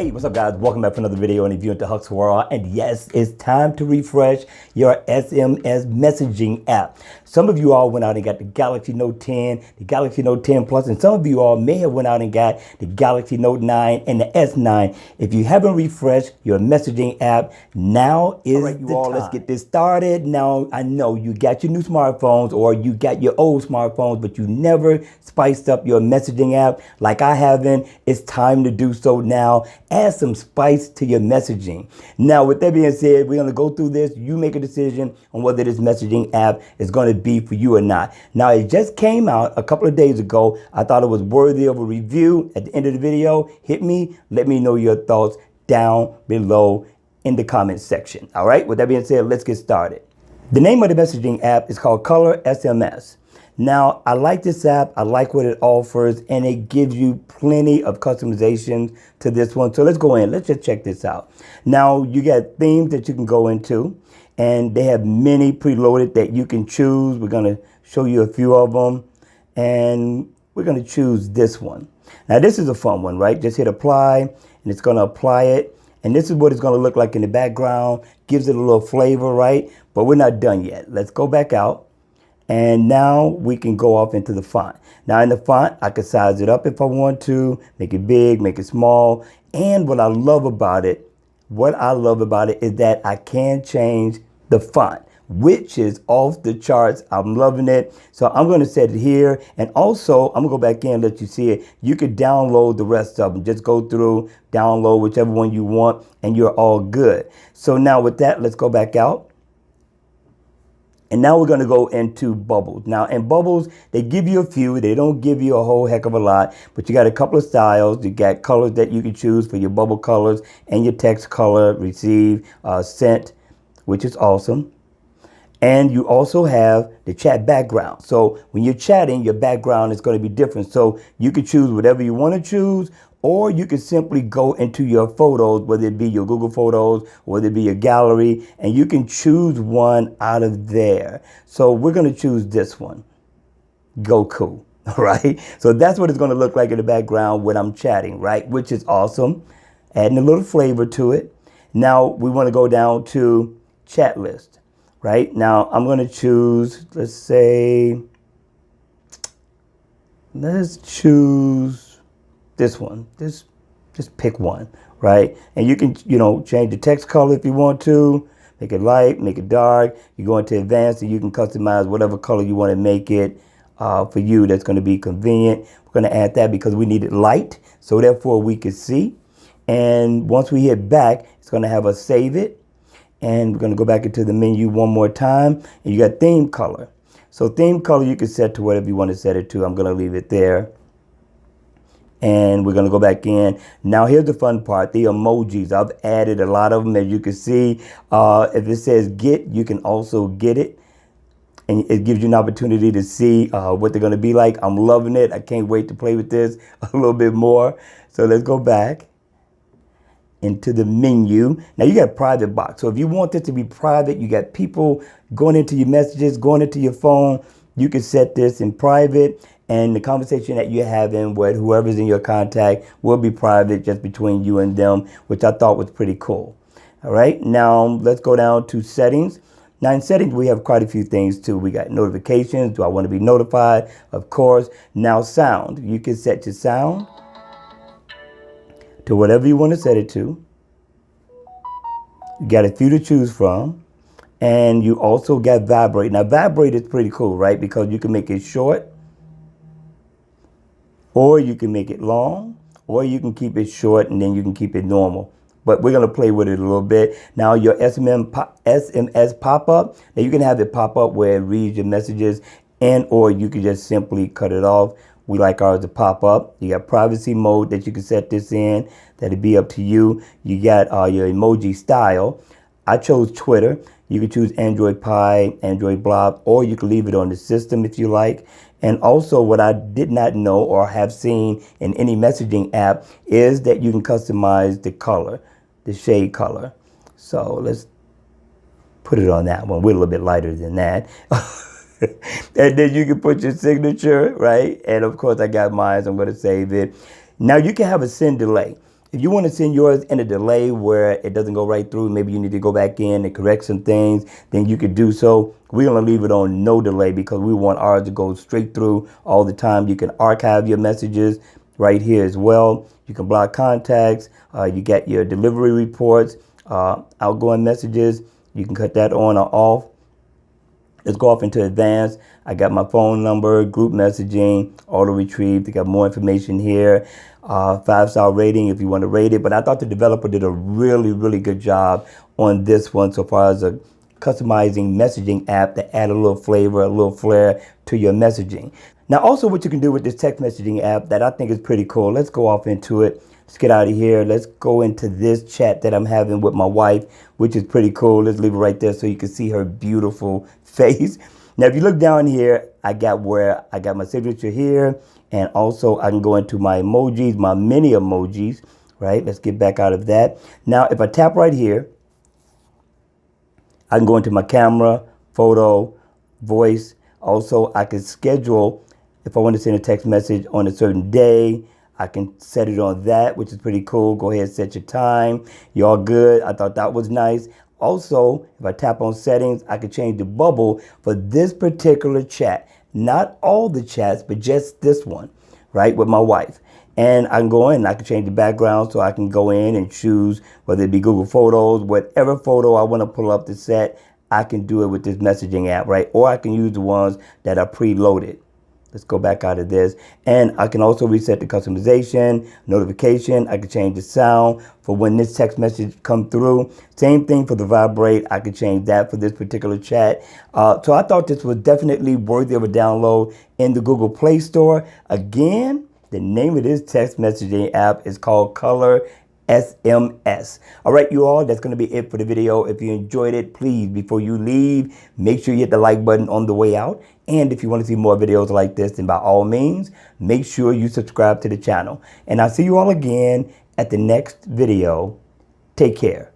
Hey, what's up guys? Welcome back for another video and review into Huck's World. And yes, it's time to refresh your SMS messaging app. Some of you all went out and got the Galaxy Note 10, the Galaxy Note 10 Plus, and some of you all may have went out and got the Galaxy Note 9 and the S9. If you haven't refreshed your messaging app, now is the time. Let's get this started. Now, I know you got your new smartphones or you got your old smartphones, but you never spiced up your messaging app like I haven't. It's time to do so now. Add some spice to your messaging. Now, with that being said, we're going to go through this. You make a decision on whether this messaging app is going to be for you or not. Now, it just came out a couple of days ago. I thought it was worthy of a review. At the end of the video, hit me. Let me know your thoughts down below in the comments section. All right. With that being said, let's get started. The name of the messaging app is called Color SMS. Now, I like this app. I like what it offers, and it gives you plenty of customizations to this one. So let's go in. Let's just check this out. Now, you got themes that you can go into, and they have many preloaded that you can choose. We're going to show you a few of them, and we're going to choose this one. Now, this is a fun one, right? Just hit apply, and it's going to apply it. And this is what it's going to look like in the background. Gives it a little flavor, right? But we're not done yet. Let's go back out. And now we can go off into the font. Now in the font, I can size it up if I want to, make it big, make it small. And what I love about it is that I can change the font, which is off the charts. I'm loving it. So I'm going to set it here. And also, I'm going to go back in and let you see it. You could download the rest of them. Just go through, download whichever one you want, and you're all good. So now with that, let's go back out. And now we're going to go into bubbles. Now in bubbles, they give you a few. They don't give you a whole heck of a lot, but you got a couple of styles. You got colors that you can choose for your bubble colors and your text color, receive, sent, which is awesome. And you also have the chat background. So when you're chatting, your background is going to be different. So you can choose whatever you want to choose, or you can simply go into your photos, whether it be your Google Photos, whether it be your gallery, and you can choose one out of there. So we're going to choose this one, Goku, all right? So that's what it's going to look like in the background when I'm chatting, right? Which is awesome, adding a little flavor to it. Now we want to go down to chat list, right? Now I'm going to choose, let's choose this one. Just pick one, right? And you can, change the text color if you want to, make it light, make it dark. You go into advanced and you can customize whatever color you want to make it for you. That's going to be convenient. We're going to add that because we need it light, so therefore we can see. And once we hit back, it's going to have us save it. And we're going to go back into the menu one more time. And you got theme color. So theme color you can set to whatever you want to set it to. I'm going to leave it there. And we're going to go back in. Now, here's the fun part, the emojis. I've added a lot of them, as you can see. If it says get, you can also get it. And it gives you an opportunity to see what they're going to be like. I'm loving it. I can't wait to play with this a little bit more. So let's go back into the menu. Now, you got private box. So if you want this to be private, you got people going into your messages, going into your phone. You can set this in private. And the conversation that you're having with whoever's in your contact will be private, just between you and them, which I thought was pretty cool. All right, now let's go down to settings. Now in settings, we have quite a few things too. We got notifications. Do I want to be notified? Of course. Now sound. You can set your sound to whatever you want to set it to. You got a few to choose from. And you also got vibrate. Now vibrate is pretty cool, right? Because you can make it short, or you can make it long, or you can keep it short and then you can keep it normal. But we're going to play with it a little bit. Now your SMS pop-up, now you can have it pop up where it reads your messages, and or you can just simply cut it off. We like ours to pop up. You got privacy mode that you can set this in. That'll be up to you. You got your emoji style. I chose Twitter. You can choose Android Pie, Android Block, or you can leave it on the system if you like. And also what I did not know or have seen in any messaging app is that you can customize the color, the shade color. So let's put it on that one. We're a little bit lighter than that. And then you can put your signature, right? And of course I got mine, so I'm going to save it. Now you can have a send delay. If you want to send yours in a delay where it doesn't go right through, maybe you need to go back in and correct some things, then you could do so. We're going to leave it on no delay because we want ours to go straight through all the time. You can archive your messages right here as well. You can block contacts. You get your delivery reports, outgoing messages. You can cut that on or off. Let's go off into advanced. I got my phone number, group messaging, auto retrieve. They got more information here. 5-star rating if you want to rate it. But I thought the developer did a really good job on this one so far as a customizing messaging app to add a little flavor, a little flair to your messaging. Now, also what you can do with this text messaging app that I think is pretty cool. Let's go off into it. Let's get out of here. Let's go into this chat that I'm having with my wife, which is pretty cool. Let's leave it right there so you can see her beautiful face. Now, if you look down here, I got my signature here, and also I can go into my emojis, my mini emojis, right? Let's get back out of that. Now, if I tap right here, I can go into my camera, photo, voice. Also, I can schedule if I want to send a text message on a certain day. I can set it on that, which is pretty cool. Go ahead and set your time. You're all good. I thought that was nice. Also, if I tap on settings, I can change the bubble for this particular chat. Not all the chats, but just this one, right, with my wife. And I can go in and I can change the background, so I can go in and choose whether it be Google Photos, whatever photo I want to pull up to set, I can do it with this messaging app, right? Or I can use the ones that are preloaded. Let's go back out of this. And I can also reset the customization, notification. I can change the sound for when this text message come through. Same thing for the vibrate. I could change that for this particular chat. So I thought this was definitely worthy of a download in the Google Play Store. Again, the name of this text messaging app is called Color SMS. All right, you all, that's going to be it for the video. If you enjoyed it, please, before you leave, make sure you hit the like button on the way out. And if you want to see more videos like this, then by all means, make sure you subscribe to the channel. And I'll see you all again at the next video. Take care.